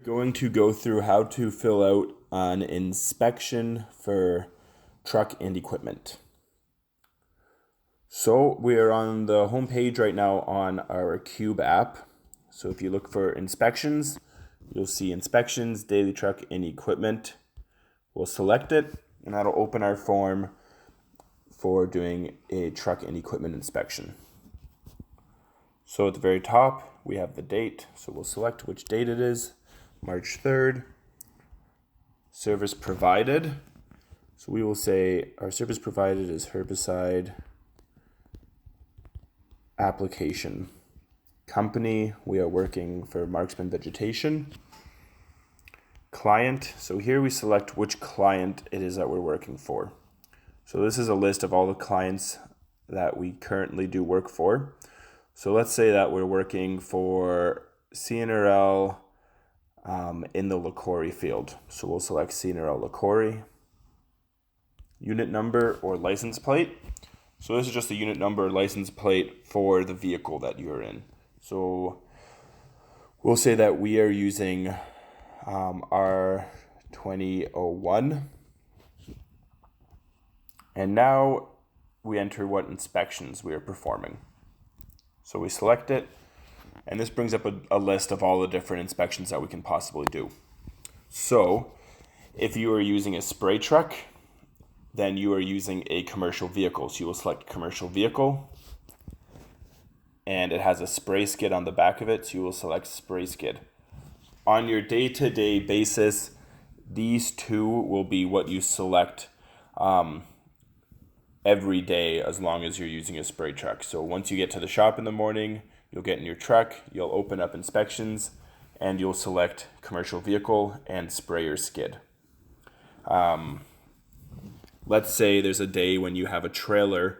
Going to go through how to fill out an inspection for truck and equipment. So we are on the home page right now on our Cube app. So if you look for inspections, you'll see inspections, daily truck and equipment. We'll select it and that'll open our form for doing a truck and equipment inspection. So at the very top, we have the date. So we'll select which date it is. March 3rd, service provided. So we will say our service provided is herbicide application. Company, we are working for Marksman Vegetation. Client, so here we select which client it is that we're working for. So this is a list of all the clients that we currently do work for. So let's say that we're working for CNRL in the LaCorey field. So we'll select CNRL LaCorey. Unit number or license plate. So this is just the unit number or license plate for the vehicle that you're in. So we'll say that we are using R2001. And now we enter what inspections we are performing. So we select it. And this brings up a list of all the different inspections that we can possibly do. So if you are using a spray truck, then you are using a commercial vehicle. So you will select commercial vehicle. And it has a spray skid on the back of it. So you will select spray skid. On your day-to-day basis, these two will be what you select every day as long as you're using a spray truck. So once you get to the shop in the morning, you'll get in your truck, you'll open up inspections, and you'll select commercial vehicle and sprayer skid. Let's say there's a day when you have a trailer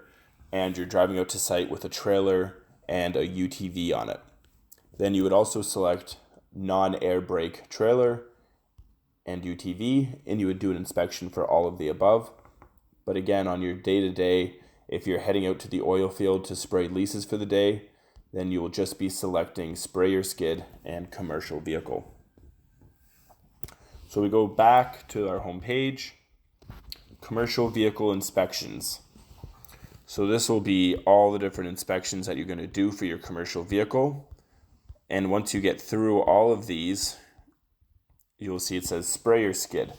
and you're driving out to site with a trailer and a UTV on it. Then you would also select non-air brake trailer and UTV, and you would do an inspection for all of the above. But again, on your day-to-day, if you're heading out to the oil field to spray leases for the day, then you will just be selecting sprayer skid and commercial vehicle. So we go back to our home page, commercial vehicle inspections. So this will be all the different inspections that you're going to do for your commercial vehicle. And once you get through all of these, you'll see it says sprayer skid.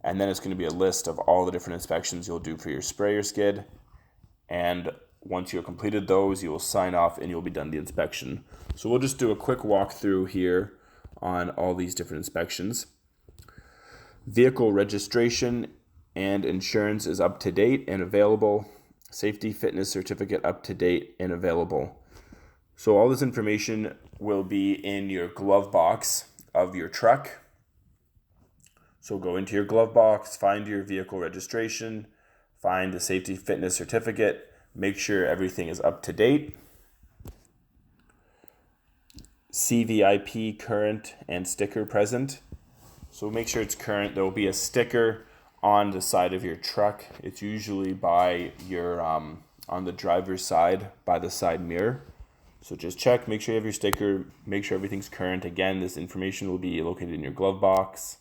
And then it's going to be a list of all the different inspections you'll do for your sprayer skid. And once you've completed those, you will sign off and you'll be done the inspection. So we'll just do a quick walkthrough here on all these different inspections. Vehicle registration and insurance is up to date and available. Safety fitness certificate up to date and available. So all this information will be in your glove box of your truck. So go into your glove box, find your vehicle registration, find the safety fitness certificate, make sure everything is up to date. CVIP current and sticker present. So make sure it's current. There will be a sticker on the side of your truck. It's usually by your on the driver's side by the side mirror. So just check, make sure you have your sticker, make sure everything's current. Again, this information will be located in your glove box.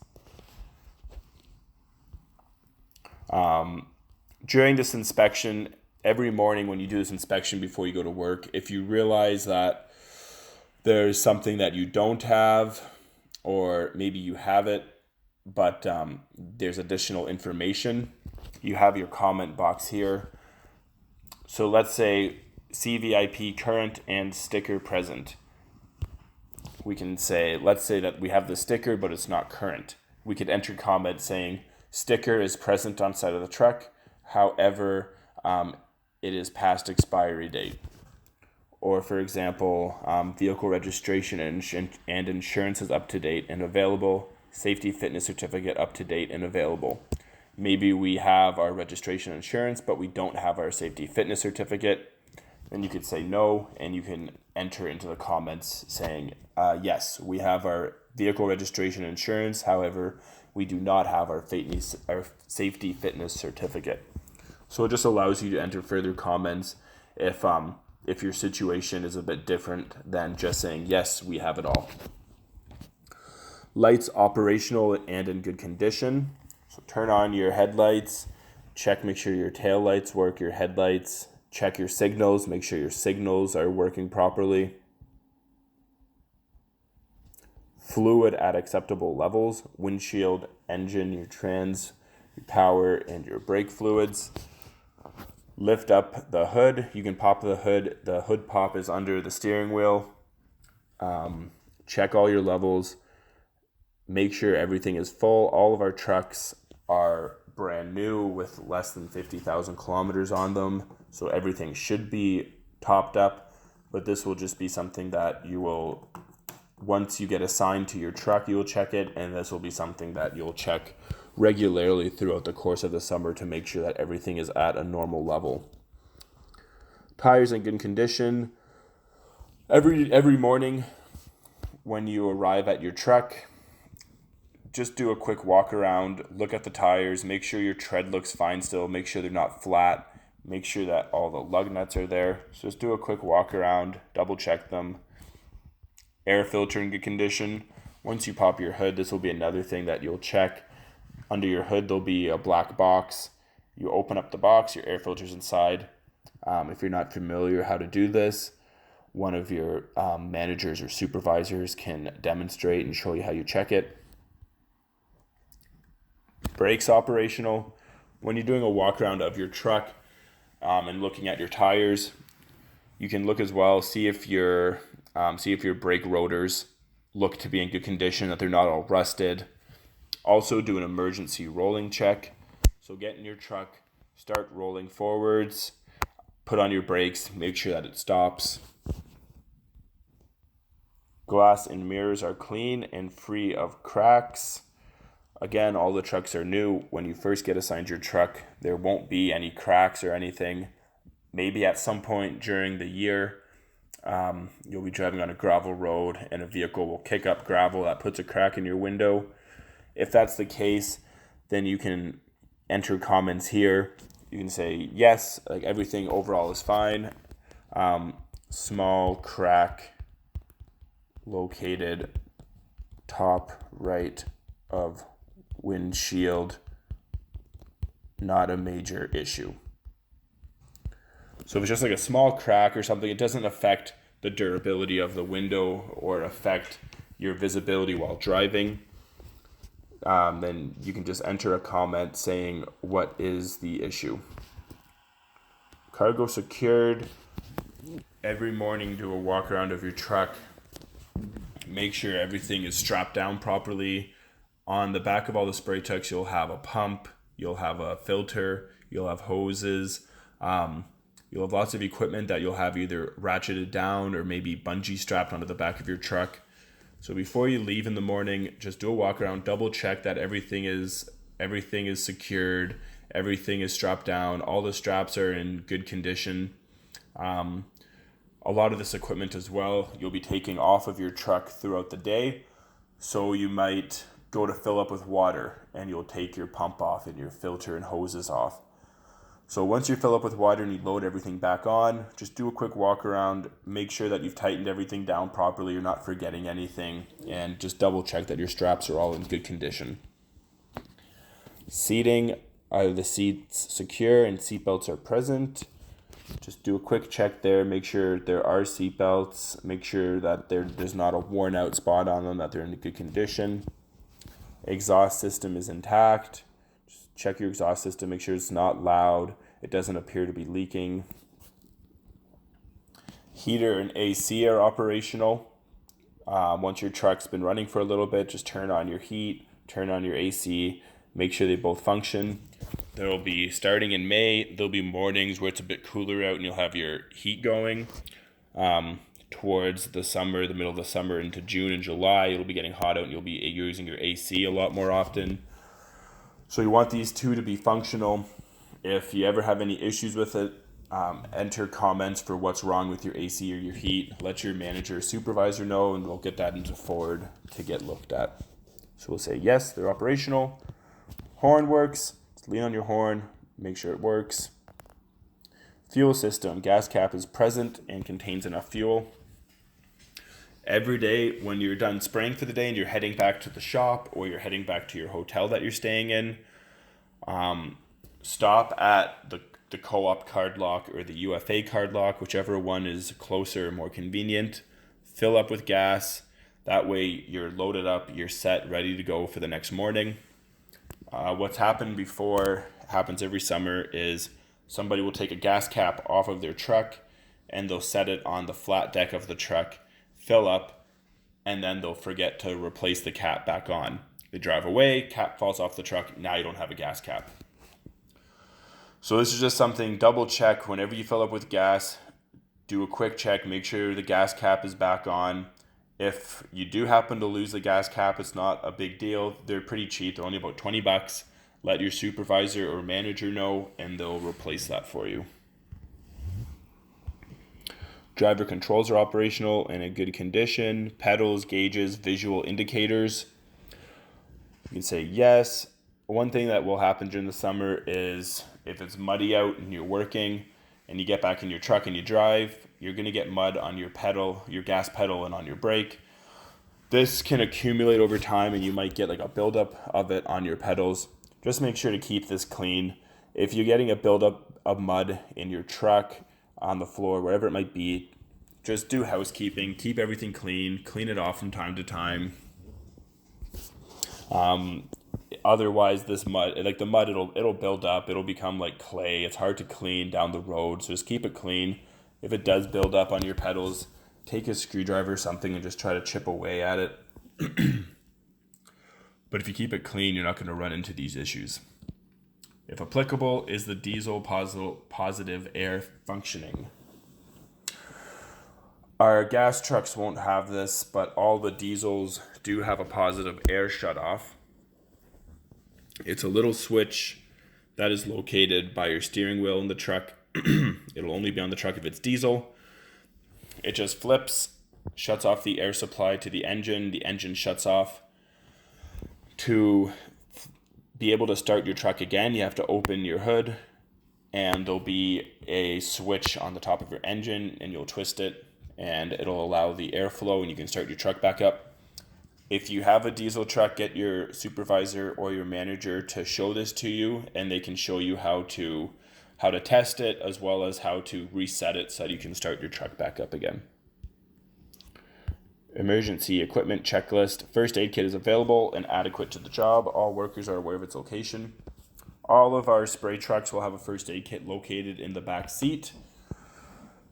During this inspection, every morning when you do this inspection before you go to work, if you realize that there's something that you don't have, or maybe you have it, but there's additional information, you have your comment box here. So let's say CVIP current and sticker present. We can say, let's say that we have the sticker, but it's not current. We could enter comment saying, sticker is present on side of the truck, however, it is past expiry date. Or for example, vehicle registration and insurance is up to date and available. Safety fitness certificate up to date and available. Maybe we have our registration and insurance, but we don't have our safety fitness certificate. Then you could say no, and you can enter into the comments saying, yes, we have our vehicle registration and insurance, however, we do not have our safety fitness certificate. So it just allows you to enter further comments if your situation is a bit different than just saying, yes, we have it all. Lights operational and in good condition. So turn on your headlights, check, make sure your tail lights work, your headlights, check your signals, make sure your signals are working properly. Fluid at acceptable levels, windshield, engine, your trans, your power, and your brake fluids. Lift up the hood. You can pop the hood. The hood pop is under the steering wheel. Check all your levels. Make sure everything is full. All of our trucks are brand new with less than 50,000 kilometers on them. So everything should be topped up. But this will just be something that you will, once you get assigned to your truck, you will check it. And this will be something that you'll check regularly throughout the course of the summer to make sure that everything is at a normal level. Tires in good condition. Every morning when you arrive at your truck, just do a quick walk around, look at the tires, make sure your tread looks fine still, make sure they're not flat, make sure that all the lug nuts are there. So just do a quick walk around, double check them. Air filter in good condition. Once you pop your hood, this will be another thing that you'll check. Under your hood, there'll be a black box. You open up the box, your air filter's inside. If you're not familiar how to do this, one of your managers or supervisors can demonstrate and show you how you check it. Brakes operational. When you're doing a walk around of your truck and looking at your tires, you can look as well, see if your brake rotors look to be in good condition, that they're not all rusted. Also do an emergency rolling check. So get in your truck, start rolling forwards, put on your brakes, make sure that it stops. Glass and mirrors are clean and free of cracks. Again, all the trucks are new. When you first get assigned your truck, there won't be any cracks or anything. Maybe at some point during the year, you'll be driving on a gravel road and a vehicle will kick up gravel that puts a crack in your window. If that's the case, then you can enter comments here. You can say, yes, like everything overall is fine. Small crack located top right of windshield, not a major issue. So if it's just like a small crack or something, it doesn't affect the durability of the window or affect your visibility while driving, then you can just enter a comment saying what is the issue. Cargo secured. Every morning do a walk around of your truck. Make sure everything is strapped down properly. On the back of all the spray tucks, you'll have a pump, you'll have a filter, you'll have hoses, you'll have lots of equipment that you'll have either ratcheted down or maybe bungee strapped onto the back of your truck. So before you leave in the morning, just do a walk around, double check that everything is secured, everything is strapped down, all the straps are in good condition. A lot of this equipment as well, you'll be taking off of your truck throughout the day. So you might go to fill up with water and you'll take your pump off and your filter and hoses off. So once you fill up with water and you load everything back on, just do a quick walk around, make sure that you've tightened everything down properly, you're not forgetting anything, and just double check that your straps are all in good condition. Seating, are the seats secure and seatbelts are present? Just do a quick check there, make sure there are seatbelts, make sure that there's not a worn out spot on them, that they're in good condition. Exhaust system is intact. Just check your exhaust system, make sure it's not loud, it doesn't appear to be leaking. Heater and AC are operational. Once your truck's been running for a little bit, just turn on your heat, turn on your AC, make sure they both function. There will be, starting in May, there'll be mornings where it's a bit cooler out and you'll have your heat going. Towards the summer, the middle of the summer into June and July, it'll be getting hot out and you'll be using your AC a lot more often. So you want these two to be functional. If you ever have any issues with it, enter comments for what's wrong with your AC or your heat. Let your manager or supervisor know and we'll get that into Ford to get looked at. So we'll say, yes, they're operational. Horn works. Just lean on your horn, make sure it works. Fuel system, gas cap is present and contains enough fuel. every day when you're done spraying for the day and you're heading back to the shop or you're heading back to your hotel that you're staying in, stop at the Co-op card lock or the UFA card lock, whichever one is closer or more convenient. Fill up with gas. That way you're loaded up, you're set, ready to go for the next morning. What's happened before, happens every summer, is somebody will take a gas cap off of their truck and they'll set it on the flat deck of the truck, fill up, and then they'll forget to replace the cap back on. They drive away, cap falls off the truck, now you don't have a gas cap. So this is just something, double check whenever you fill up with gas, do a quick check, make sure the gas cap is back on. If you do happen to lose the gas cap, it's not a big deal. They're pretty cheap. They're only about $20. Let your supervisor or manager know, and they'll replace that for you. Driver controls are operational and in good condition. Pedals, gauges, visual indicators. You can say yes. One thing that will happen during the summer is if it's muddy out and you're working and you get back in your truck and you drive, you're going to get mud on your pedal, your gas pedal, and on your brake. This can accumulate over time and you might get like a buildup of it on your pedals. Just make sure to keep this clean. If you're getting a buildup of mud in your truck, on the floor, wherever it might be, just do housekeeping. Keep everything clean. Clean it off from time to time. Otherwise, this mud, like the mud, it'll build up. It'll become like clay. It's hard to clean down the road. So just keep it clean. If it does build up on your pedals, take a screwdriver or something and just try to chip away at it. But if you keep it clean, you're not going to run into these issues. If applicable, is the diesel positive air functioning? Our gas trucks won't have this, but all the diesels do have a positive air shutoff. It's a little switch that is located by your steering wheel in the truck. It'll only be on the truck if it's diesel. It just flips, shuts off the air supply to the engine shuts off. To be able to start your truck again, you have to open your hood and there'll be a switch on the top of your engine and you'll twist it and it'll allow the airflow and you can start your truck back up. If you have a diesel truck, get your supervisor or your manager to show this to you and they can show you how to test it as well as how to reset it so that you can start your truck back up again. Emergency equipment checklist. First aid kit is available and adequate to the job. All workers are aware of its location. All of our spray trucks will have a first aid kit located in the back seat.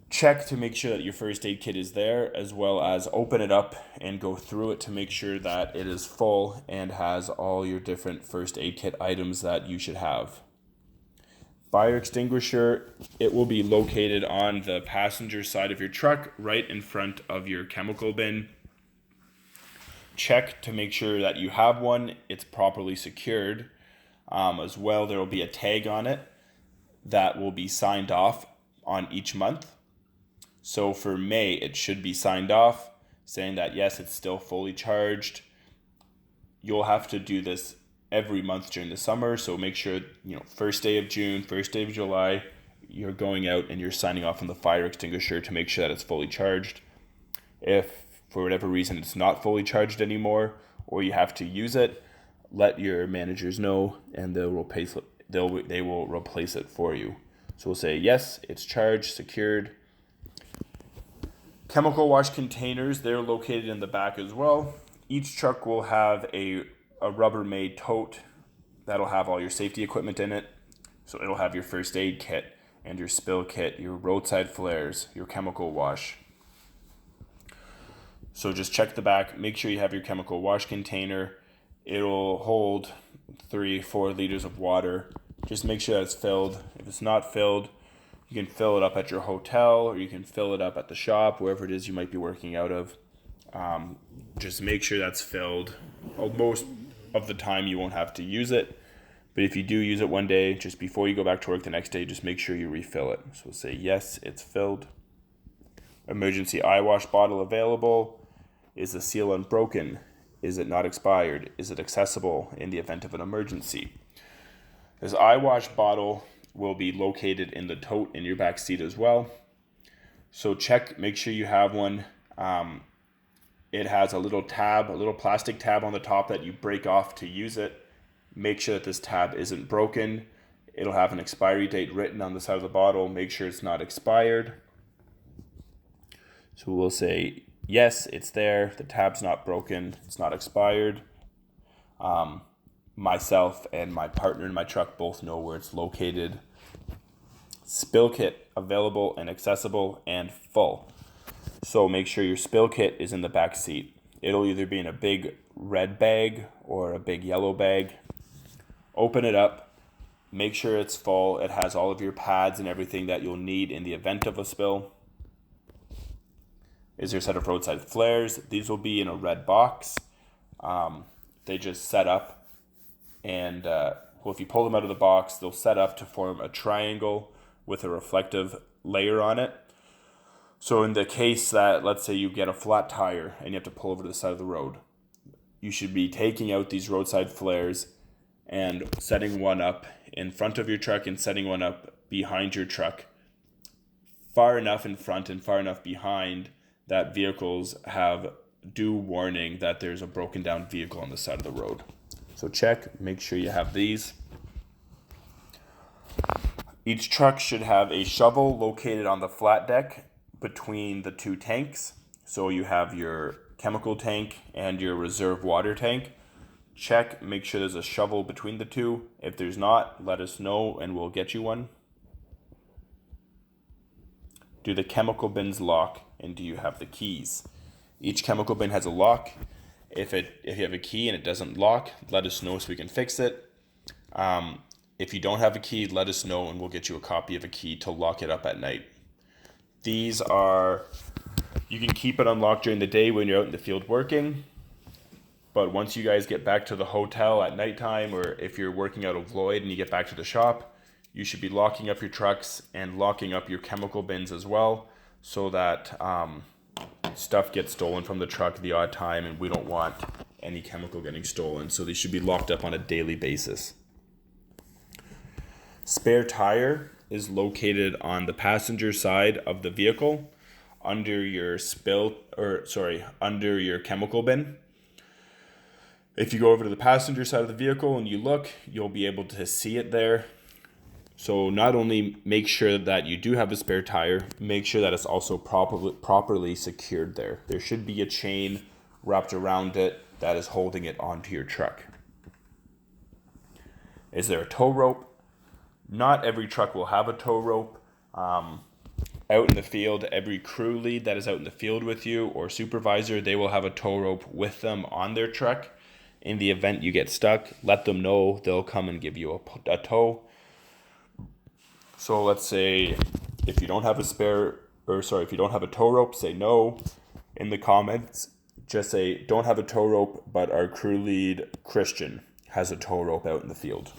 Check to make sure that your first aid kit is there, as well as open it up and go through it to make sure that it is full and has all your different first aid kit items that you should have. Fire extinguisher, it will be located on the passenger side of your truck, right in front of your chemical bin. Check to make sure that you have one, it's properly secured. As well, there will be a tag on it that will be signed off on each month. So for May, it should be signed off, saying that yes, it's still fully charged. You'll have to do this every month during the summer, so make sure, first day of June, first day of July, you're going out and you're signing off on the fire extinguisher to make sure that it's fully charged. If for whatever reason it's not fully charged anymore or you have to use it, let your managers know and they will replace it for you. So we'll say yes, it's charged, secured. Chemical wash containers, they're located in the back as well. Each truck will have a Rubbermaid tote that'll have all your safety equipment in it. So it'll have your first aid kit and your spill kit, your roadside flares, your chemical wash. So just check the back, make sure you have your chemical wash container. It'll hold 3-4 liters of water. Just make sure that it's filled. If it's not filled, you can fill it up at your hotel or you can fill it up at the shop, wherever it is you might be working out of. Just make sure that's filled. Most of the time you won't have to use it, but if you do use it one day, just before you go back to work the next day, just make sure you refill it. So say yes, it's filled. Emergency eye wash bottle available. Is the seal unbroken? Is it not expired? Is it accessible in the event of an emergency? This eye wash bottle will be located in the tote in your back seat as well. So check, make sure you have one. it has a little tab, a little plastic tab on the top that you break off to use it. Make sure that this tab isn't broken. It'll have an expiry date written on the side of the bottle. Make sure it's not expired. So we'll say, yes, it's there. The tab's not broken. It's not expired. Myself and my partner in my truck both know where it's located. Spill kit available and accessible and full. So make sure your spill kit is in the back seat. It'll either be in a big red bag or a big yellow bag. Open it up. Make sure it's full. It has all of your pads and everything that you'll need in the event of a spill. Is your set of roadside flares. These will be in a red box. They just set up, and if you pull them out of the box, they'll set up to form a triangle with a reflective layer on it. So in the case that, let's say you get a flat tire and you have to pull over to the side of the road, you should be taking out these roadside flares and setting one up in front of your truck and setting one up behind your truck, far enough in front and far enough behind that vehicles have due warning that there's a broken down vehicle on the side of the road. So check, make sure you have these. Each truck should have a shovel located on the flat deck between the two tanks. So you have your chemical tank and your reserve water tank. Check, make sure there's a shovel between the two. If there's not, let us know and we'll get you one. Do the chemical bins lock, and do you have the keys? Each chemical bin has a lock. If you have a key and it doesn't lock, let us know so we can fix it. If you don't have a key, let us know and we'll get you a copy of a key to lock it up at night. You can keep it unlocked during the day when you're out in the field working. But once you guys get back to the hotel at nighttime, or if you're working out of Lloyd and you get back to the shop, you should be locking up your trucks and locking up your chemical bins as well, so that stuff gets stolen from the truck the odd time, and we don't want any chemical getting stolen. So they should be locked up on a daily basis. Spare tire is located on the passenger side of the vehicle under your under your chemical bin. If you go over to the passenger side of the vehicle and you look, you'll be able to see it there. So not only make sure that you do have a spare tire, make sure that it's also properly secured there. There should be a chain wrapped around it that is holding it onto your truck. Is there a tow rope? Not every truck will have a tow rope. Out in the field, every crew lead that is out in the field with you or supervisor, they will have a tow rope with them on their truck. In the event you get stuck, let them know. They'll come and give you a tow. So let's say if you don't have if you don't have a tow rope, say no. In the comments, just say don't have a tow rope, but our crew lead, Christian, has a tow rope out in the field.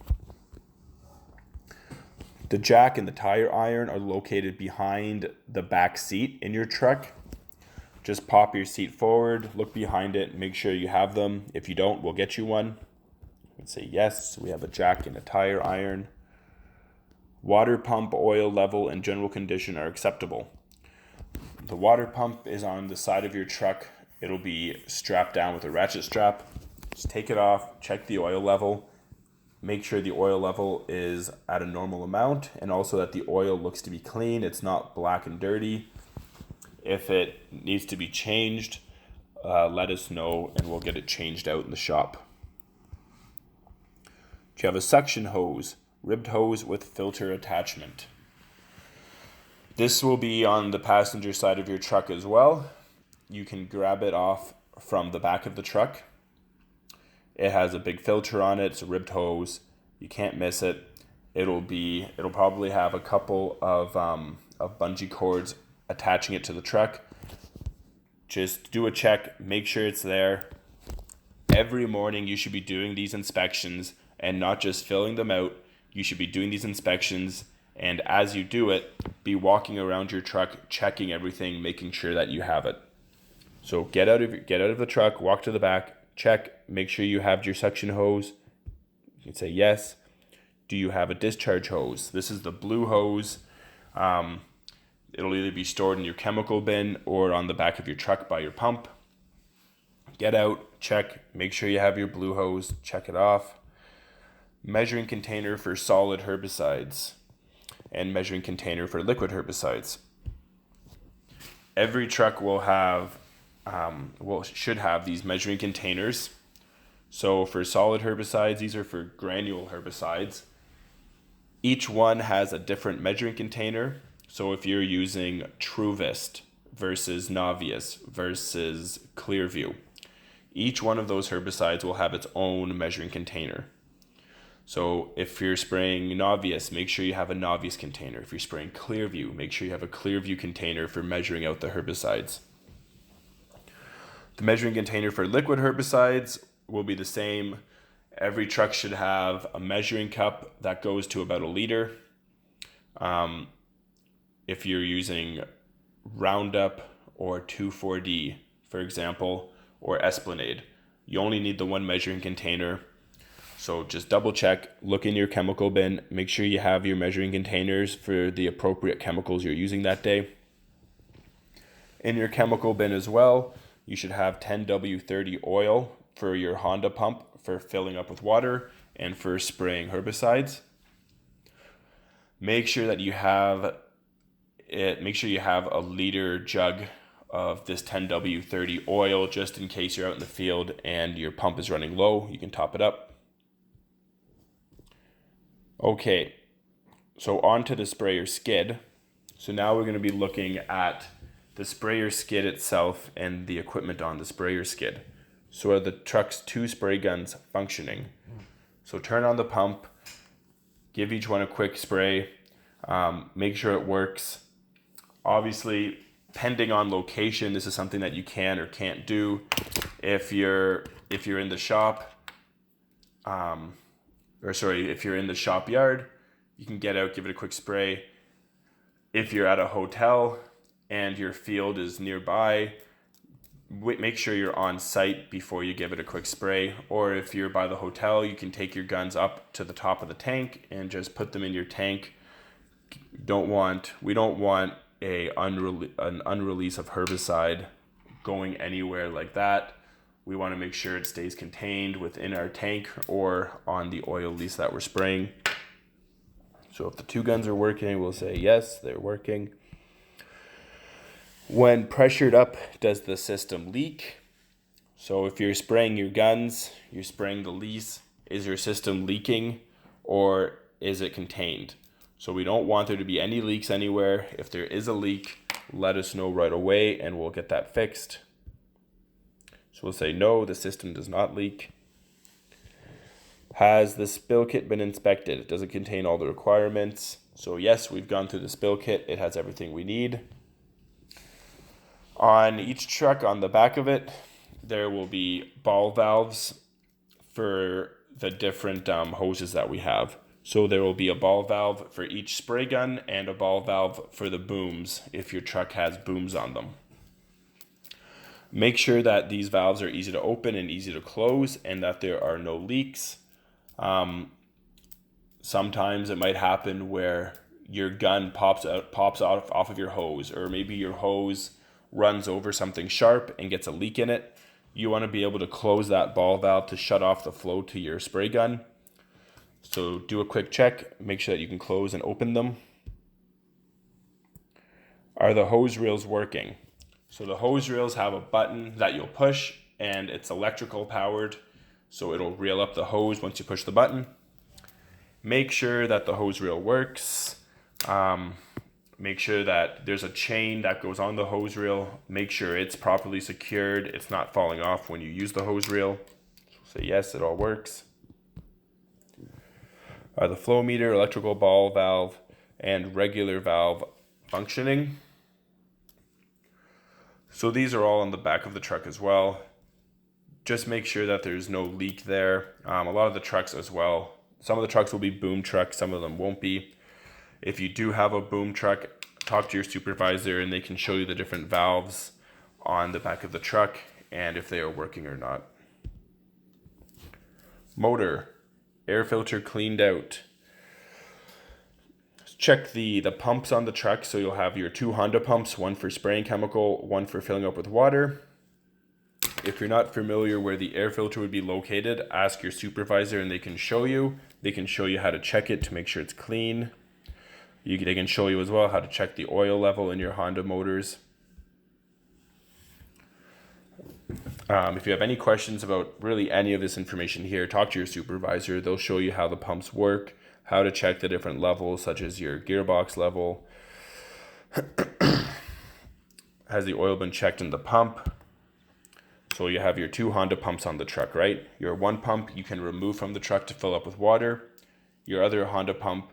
The jack and the tire iron are located behind the back seat in your truck. Just pop your seat forward, look behind it, make sure you have them. If you don't, we'll get you one. Let's say yes, we have a jack and a tire iron. Water pump oil level and general condition are acceptable. The water pump is on the side of your truck. It'll be strapped down with a ratchet strap. Just take it off, check the oil level. Make sure the oil level is at a normal amount, and also that the oil looks to be clean. It's not black and dirty. If it needs to be changed, let us know and we'll get it changed out in the shop. Do you have a suction hose, ribbed hose with filter attachment? This will be on the passenger side of your truck as well. You can grab it off from the back of the truck. It has a big filter on it. It's a ribbed hose. You can't miss it. It'll probably have a couple of bungee cords attaching it to the truck. Just do a check. Make sure it's there. Every morning you should be doing these inspections and not just filling them out. You should be doing these inspections, and as you do it, be walking around your truck, checking everything, making sure that you have it. So get out of the truck, walk to the back, check, make sure you have your suction hose. You can say yes. Do you have a discharge hose? This is the blue hose. It'll either be stored in your chemical bin or on the back of your truck by your pump. Get out, check, make sure you have your blue hose, check it off. Measuring container for solid herbicides and measuring container for liquid herbicides. Every truck will have, should have these measuring containers. So for solid herbicides, these are for granule herbicides. Each one has a different measuring container. So if you're using Truvist versus Navius versus Clearview, each one of those herbicides will have its own measuring container. So if you're spraying Navius, make sure you have a Navius container. If you're spraying Clearview, make sure you have a Clearview container for measuring out the herbicides. The measuring container for liquid herbicides will be the same. Every truck should have a measuring cup that goes to about 1 liter. If you're using Roundup or 2,4-D, for example, or Esplanade, you only need the one measuring container. So just double check, look in your chemical bin, make sure you have your measuring containers for the appropriate chemicals you're using that day. In your chemical bin as well, you should have 10W30 oil for your Honda pump for filling up with water and for spraying herbicides. Make sure that you have a liter jug of this 10W30 oil just in case you're out in the field and your pump is running low. You can top it up. Okay, so on to the sprayer skid. So now we're going to be looking at the sprayer skid itself and the equipment on the sprayer skid. So are the truck's 2 spray guns functioning? So turn on the pump, give each one a quick spray, make sure it works. Obviously, depending on location, this is something that you can or can't do. If you're in the shop, if you're in the shop yard, you can get out, give it a quick spray. If you're at a hotel and your field is nearby, make sure you're on site before you give it a quick spray. Or if you're by the hotel, you can take your guns up to the top of the tank and just put them in your tank. We don't want an unrelease of herbicide going anywhere like that. We want to make sure it stays contained within our tank or on the oil lease that we're spraying. So if the 2 guns are working, we'll say yes, they're working. When pressured up, does the system leak? So if you're spraying your guns, you're spraying the lease, is your system leaking or is it contained? So we don't want there to be any leaks anywhere. If there is a leak, let us know right away and we'll get that fixed. So we'll say no, the system does not leak. Has the spill kit been inspected? Does it contain all the requirements? So yes, we've gone through the spill kit. It has everything we need. On each truck, on the back of it, there will be ball valves for the different hoses that we have. So there will be a ball valve for each spray gun and a ball valve for the booms if your truck has booms on them. Make sure that these valves are easy to open and easy to close and that there are no leaks. Sometimes it might happen where your gun pops off of your hose, or maybe your hose runs over something sharp and gets a leak in it. You want to be able to close that ball valve to shut off the flow to your spray gun. So do a quick check, make sure that you can close and open them. Are the hose reels working? So the hose reels have a button that you'll push and it's electrical powered. So it'll reel up the hose once you push the button. Make sure that the hose reel works. Make sure that there's a chain that goes on the hose reel. Make sure it's properly secured. It's not falling off when you use the hose reel. So yes, it all works. Are the flow meter, electrical ball valve, and regular valve functioning? So these are all on the back of the truck as well. Just make sure that there's no leak there. A lot of the trucks as well. Some of the trucks will be boom trucks, some of them won't be. If you do have a boom truck, talk to your supervisor and they can show you the different valves on the back of the truck and if they are working or not. Motor, air filter cleaned out. Check the pumps on the truck. So you'll have your 2 Honda pumps, one for spraying chemical, one for filling up with water. If you're not familiar where the air filter would be located, ask your supervisor and they can show you. They can show you how to check it to make sure it's clean. They can show you as well how to check the oil level in your Honda motors. If you have any questions about really any of this information here, talk to your supervisor. They'll show you how the pumps work, how to check the different levels, such as your gearbox level. Has the oil been checked in the pump? So you have your 2 Honda pumps on the truck, right? Your one pump you can remove from the truck to fill up with water. Your other Honda pump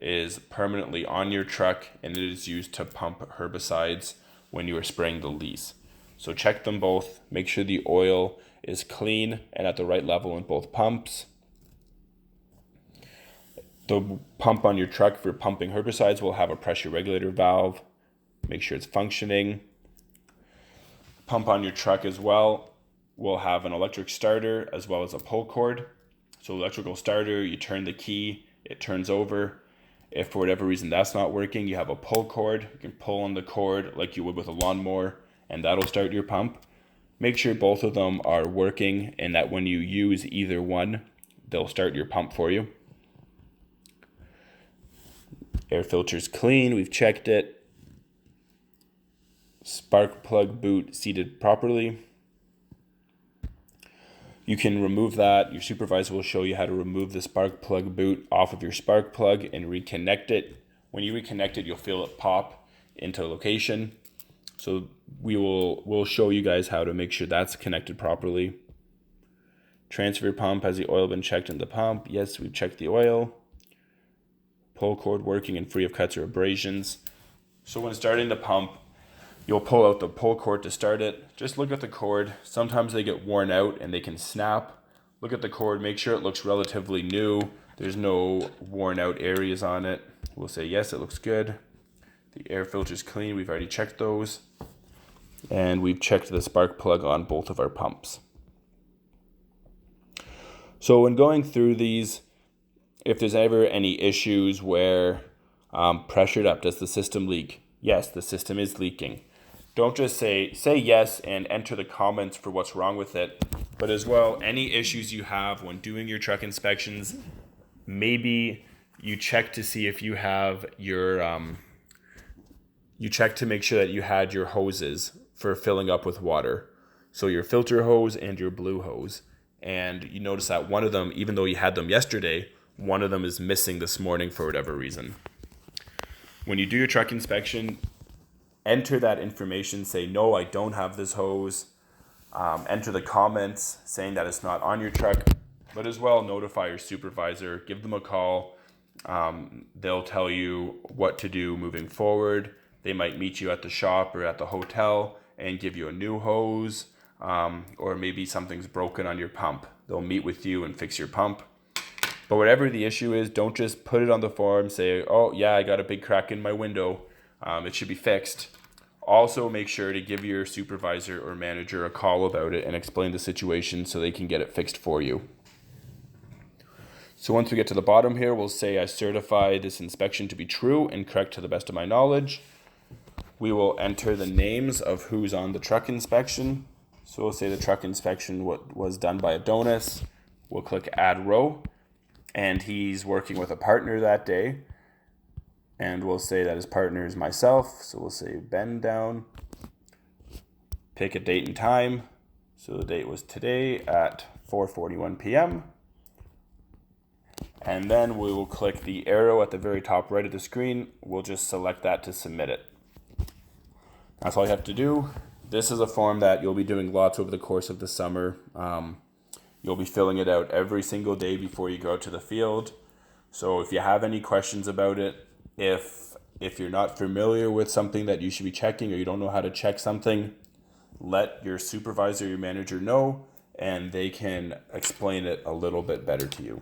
is permanently on your truck and it is used to pump herbicides when you are spraying the leaves. So check them both, make sure the oil is clean and at the right level in both pumps. The pump on your truck for pumping herbicides will have a pressure regulator valve. Make sure it's functioning. Pump on your truck as well will have an electric starter as well as a pull cord. So electrical starter, you turn the key, it turns over. If for whatever reason that's not working, you have a pull cord. You can pull on the cord like you would with a lawnmower and that'll start your pump. Make sure both of them are working and that when you use either one, they'll start your pump for you. Air filter's clean, we've checked it. Spark plug boot seated properly. You can remove that. Your supervisor will show you how to remove the spark plug boot off of your spark plug and reconnect it. When you reconnect it, you'll feel it pop into location. So we'll show you guys how to make sure that's connected properly. Transfer pump, has the oil been checked in the pump? Yes, we've checked the oil. Pull cord working and free of cuts or abrasions. So when starting the pump, you'll pull out the pull cord to start it. Just look at the cord. Sometimes they get worn out and they can snap. Look at the cord, make sure it looks relatively new. There's no worn out areas on it. We'll say, yes, it looks good. The air filter's clean, we've already checked those. And we've checked the spark plug on both of our pumps. So when going through these, if there's ever any issues where pressured up, does the system leak? Yes, the system is leaking. Don't just say yes and enter the comments for what's wrong with it, but as well, any issues you have when doing your truck inspections, maybe you check to see if you have your, you check to make sure that you had your hoses for filling up with water. So your filter hose and your blue hose. And you notice that one of them, even though you had them yesterday, one of them is missing this morning for whatever reason. When you do your truck inspection, enter that information, say, no, I don't have this hose. Enter the comments saying that it's not on your truck, but as well notify your supervisor, give them a call. They'll tell you what to do moving forward. They might meet you at the shop or at the hotel and give you a new hose, or maybe something's broken on your pump. They'll meet with you and fix your pump. But whatever the issue is, don't just put it on the form, say, oh yeah, I got a big crack in my window. It should be fixed. Also make sure to give your supervisor or manager a call about it and explain the situation so they can get it fixed for you. So once we get to the bottom here, we'll say I certify this inspection to be true and correct to the best of my knowledge. We will enter the names of who's on the truck inspection. So we'll say the truck inspection was done by Adonis. We'll click add row, and he's working with a partner that day. And we'll say that his partner is myself. So we'll say Ben down. Pick a date and time. So the date was today at 4:41 p.m. And then we will click the arrow at the very top right of the screen. We'll just select that to submit it. That's all you have to do. This is a form that you'll be doing lots over the course of the summer. You'll be filling it out every single day before you go out to the field. So if you have any questions about it, if you're not familiar with something that you should be checking or you don't know how to check something, let your supervisor, your manager know, and they can explain it a little bit better to you.